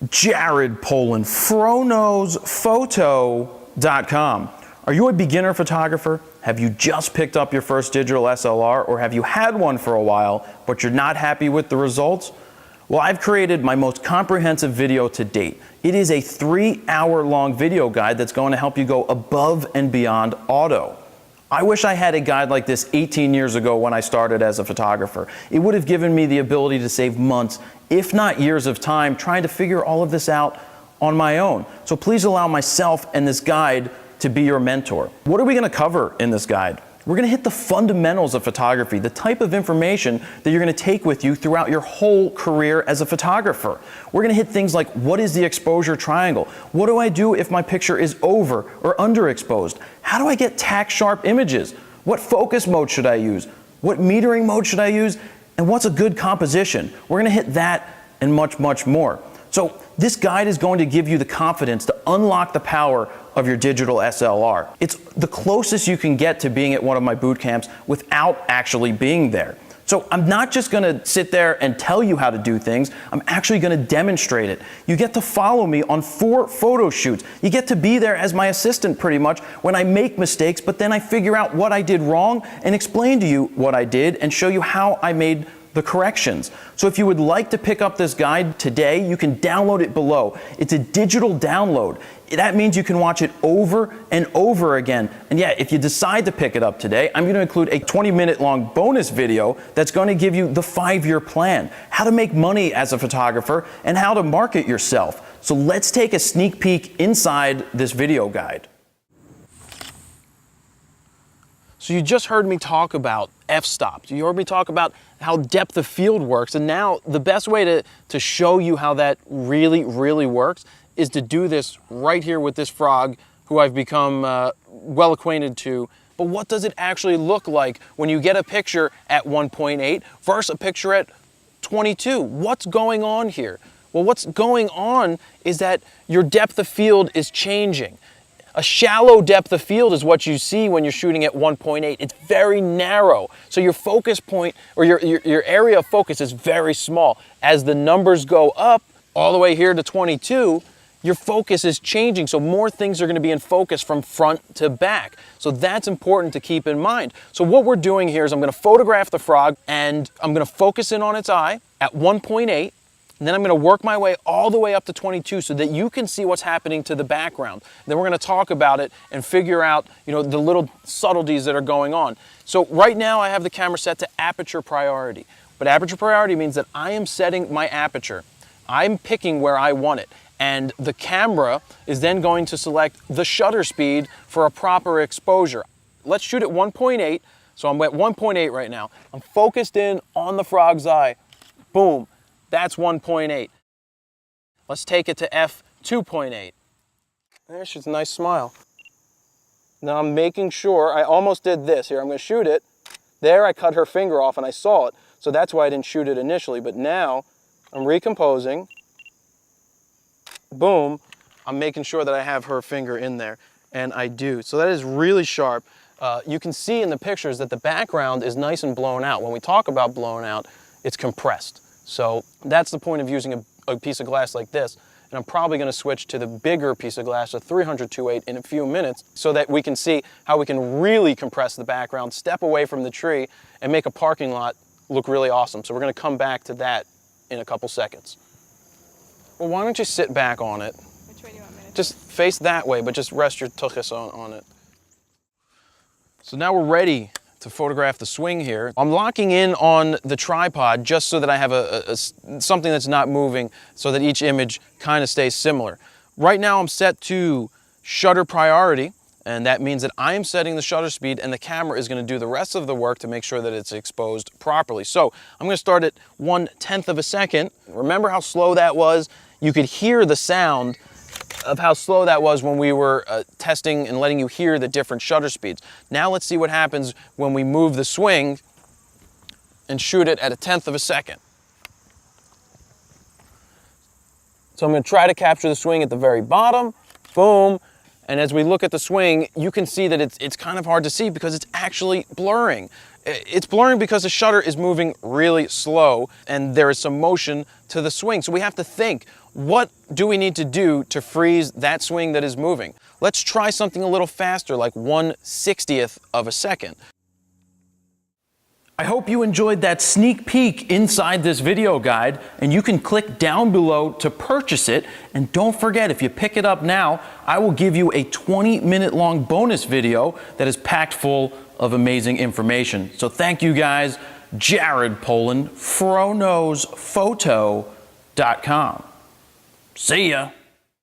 Jared Poland, FroKnowsPhoto.com. Are you a beginner photographer? Have you just picked up your first digital SLR, or have you had one for a while, but you're not happy with the results? Well, I've created my most comprehensive video to date. It is a 3-hour-long video guide that's going to help you go above and beyond auto. I wish I had a guide like this 18 years ago when I started as a photographer. It would have given me the ability to save months, if not years of time, trying to figure all of this out on my own. So please allow myself and this guide to be your mentor. What are we going to cover in this guide? We're going to hit the fundamentals of photography, the type of information that you're going to take with you throughout your whole career as a photographer. We're going to hit things like, what is the exposure triangle? What do I do if my picture is over or underexposed? How do I get tack sharp images? What focus mode should I use? What metering mode should I use? And what's a good composition? We're going to hit that and much, much more. So this guide is going to give you the confidence to unlock the power of your digital SLR. It's the closest you can get to being at one of my boot camps without actually being there. So I'm not just gonna sit there and tell you how to do things, I'm actually gonna demonstrate it. You get to follow me on 4 photo shoots. You get to be there as my assistant pretty much when I make mistakes, but then I figure out what I did wrong and explain to you what I did and show you how I made the corrections. So if you would like to pick up this guide today, you can download it below. It's a digital download. That means you can watch it over and over again. And yeah, if you decide to pick it up today, I'm going to include a 20-minute long bonus video that's going to give you the 5-year plan, how to make money as a photographer, and how to market yourself. So let's take a sneak peek inside this video guide. So you just heard me talk about f-stops. You heard me talk about how depth of field works. And now the best way to show you how that really works is to do this right here with this frog who I've become well acquainted to. But what does it actually look like when you get a picture at 1.8 versus a picture at 22? What's going on here? Well, what's going on is that your depth of field is changing. A shallow depth of field is what you see when you're shooting at 1.8. It's very narrow. So your focus point, or your area of focus is very small. As the numbers go up, all the way here to 22, your focus is changing. So more things are going to be in focus from front to back. So that's important to keep in mind. So what we're doing here is I'm going to photograph the frog and I'm going to focus in on its eye at 1.8. And then I'm going to work my way all the way up to 22 so that you can see what's happening to the background. Then we're going to talk about it and figure out, the little subtleties that are going on. So right now I have the camera set to aperture priority. But aperture priority means that I am setting my aperture. I'm picking where I want it. And the camera is then going to select the shutter speed for a proper exposure. Let's shoot at 1.8. So I'm at 1.8 right now. I'm focused in on the frog's eye. Boom. That's 1.8. Let's take it to f2.8. There, she's a nice smile. Now I'm making sure, I almost did this here. I'm going to shoot it. There I cut her finger off and I saw it. So that's why I didn't shoot it initially. But now I'm recomposing. Boom. I'm making sure that I have her finger in there. And I do. So that is really sharp. You can see in the pictures that the background is nice and blown out. When we talk about blown out, it's compressed. So that's the point of using a piece of glass like this. And I'm probably going to switch to the bigger piece of glass, a 300-2.8, in a few minutes so that we can see how we can really compress the background, step away from the tree, and make a parking lot look really awesome. So we're going to come back to that in a couple seconds. Well, why don't you sit back on it? Which way do you want me to? Just face that way, but just rest your tuchus on it. So now we're ready to photograph the swing here. I'm locking in on the tripod just so that I have something that's not moving so that each image kind of stays similar. Right now I'm set to shutter priority, and that means that I am setting the shutter speed and the camera is going to do the rest of the work to make sure that it's exposed properly. So I'm going to start at 1/10 of a second. Remember how slow that was? You could hear the sound of how slow that was when we were testing and letting you hear the different shutter speeds. Now let's see what happens when we move the swing and shoot it at 1/10 of a second. So I'm going to try to capture the swing at the very bottom. Boom. And as we look at the swing, you can see that it's kind of hard to see because it's actually blurring. It's blurring because the shutter is moving really slow and there is some motion to the swing. So we have to think, what do we need to do to freeze that swing that is moving? Let's try something a little faster, like 1/60th of a second. I hope you enjoyed that sneak peek inside this video guide, and you can click down below to purchase it. And don't forget, if you pick it up now, I will give you a 20-minute long bonus video that is packed full of amazing information. So thank you guys. Jared Polin, FroKnowsPhoto.com. See ya.